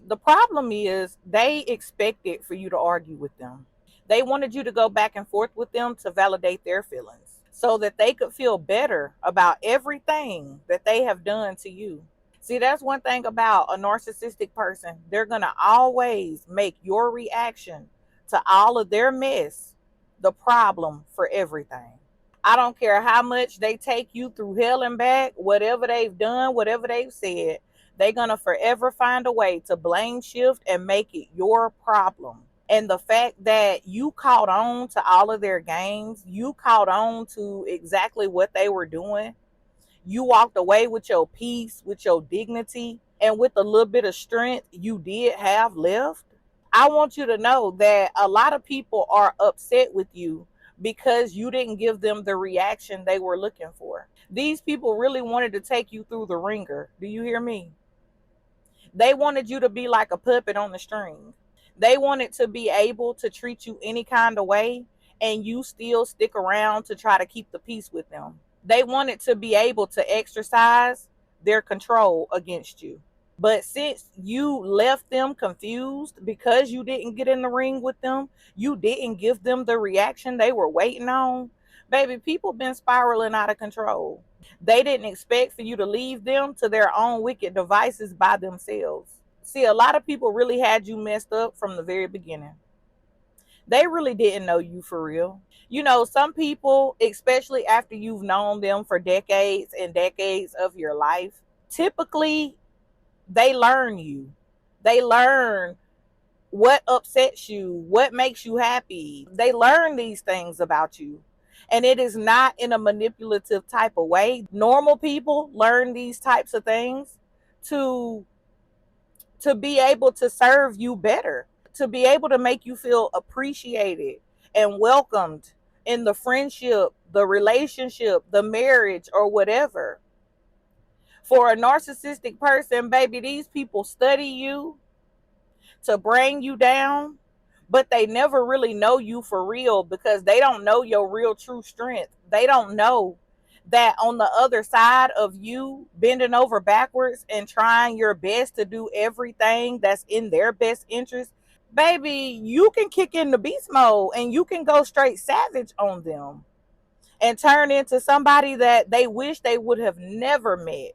The problem is they expected for you to argue with them. They wanted you to go back and forth with them to validate their feelings so that they could feel better about everything that they have done to you. See, that's one thing about a narcissistic person. They're going to always make your reaction to all of their mess the problem for everything. I don't care how much they take you through hell and back, whatever they've done, whatever they've said, they're going to forever find a way to blame shift and make it your problem. And the fact that you caught on to all of their games, you caught on to exactly what they were doing, you walked away with your peace, with your dignity, and with a little bit of strength you did have left. I want you to know that a lot of people are upset with you because you didn't give them the reaction they were looking for. These people really wanted to take you through the ringer. Do you hear me? They wanted you to be like a puppet on the string. They wanted to be able to treat you any kind of way and you still stick around to try to keep the peace with them. They wanted to be able to exercise their control against you. But since you left them confused because you didn't get in the ring with them, you didn't give them the reaction they were waiting on, baby, people been spiraling out of control. They didn't expect for you to leave them to their own wicked devices by themselves. See, a lot of people really had you messed up from the very beginning. They really didn't know you for real. You know, some people, especially after you've known them for decades and decades of your life, typically they learn you. They learn what upsets you, what makes you happy. They learn these things about you. And it is not in a manipulative type of way. Normal people learn these types of things to be able to serve you better, to be able to make you feel appreciated and welcomed in the friendship, the relationship, the marriage, or whatever. For a narcissistic person, baby, these people study you to bring you down, but they never really know you for real because they don't know your real true strength. They don't know that on the other side of you bending over backwards and trying your best to do everything that's in their best interest, baby, you can kick in the beast mode and you can go straight savage on them and turn into somebody that they wish they would have never met.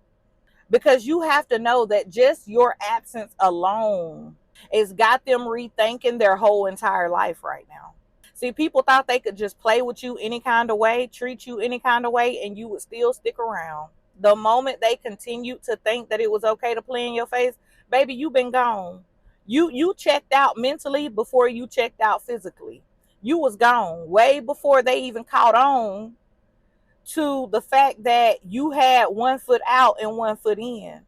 Because you have to know that just your absence alone has got them rethinking their whole entire life right now. See, people thought they could just play with you any kind of way, treat you any kind of way, and you would still stick around. The moment they continued to think that it was okay to play in your face, baby, you been gone. You checked out mentally before you checked out physically. You was gone way before they even caught on to the fact that you had one foot out and one foot in.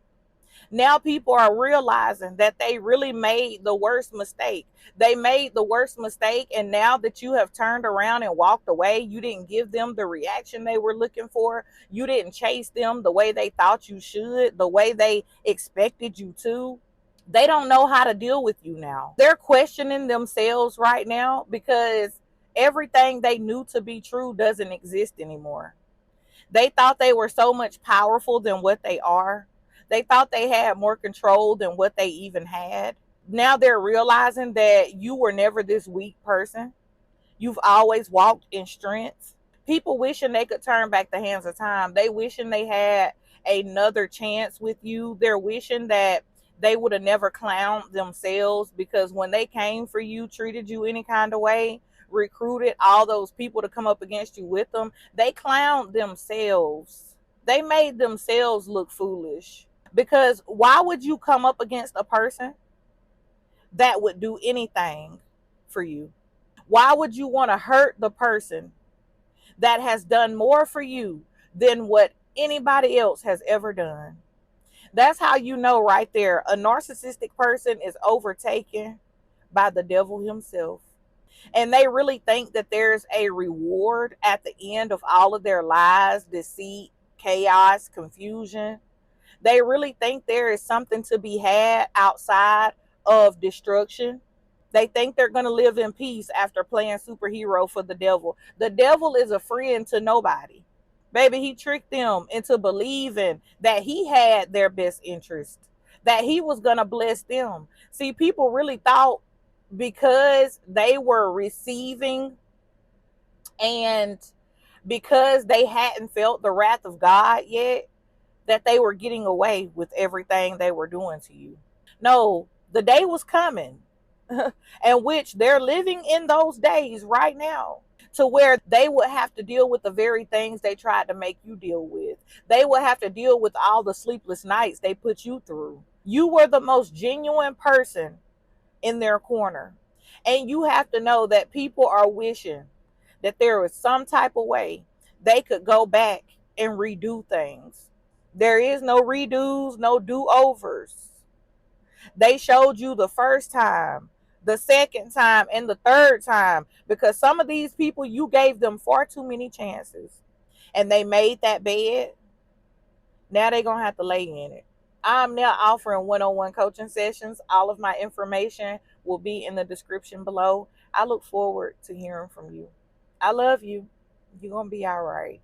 Now people are realizing that they really made the worst mistake. They made the worst mistake, and now that you have turned around and walked away, you didn't give them the reaction they were looking for. You didn't chase them the way they thought you should, the way they expected you to. They don't know how to deal with you now. They're questioning themselves right now because everything they knew to be true doesn't exist anymore. They thought they were so much powerful than what they are. They thought they had more control than what they even had. Now they're realizing that you were never this weak person. You've always walked in strength. People wishing they could turn back the hands of time. They wishing they had another chance with you. They're wishing that they would have never clowned themselves because when they came for you, treated you any kind of way, recruited all those people to come up against you with them, they clowned themselves. They made themselves look foolish. Because why would you come up against a person that would do anything for you? Why would you want to hurt the person that has done more for you than what anybody else has ever done? That's how you know right there. A narcissistic person is overtaken by the devil himself. And they really think that there's a reward at the end of all of their lies, deceit, chaos, confusion. They really think there is something to be had outside of destruction. They think they're going to live in peace after playing superhero for the devil. The devil is a friend to nobody. Baby, he tricked them into believing that he had their best interest, that he was going to bless them. See, people really thought because they were receiving and because they hadn't felt the wrath of God yet, that they were getting away with everything they were doing to you. No, the day was coming, and which they're living in those days right now, to where they would have to deal with the very things they tried to make you deal with. They would have to deal with all the sleepless nights they put you through. You were the most genuine person in their corner. And you have to know that people are wishing that there was some type of way they could go back and redo things. There is no redos, no do-overs. They showed you the first time, the second time, and the third time, because some of these people, you gave them far too many chances and they made that bed. Now they're going to have to lay in it. I'm now offering one-on-one coaching sessions. All of my information will be in the description below. I look forward to hearing from you. I love you. You're going to be all right.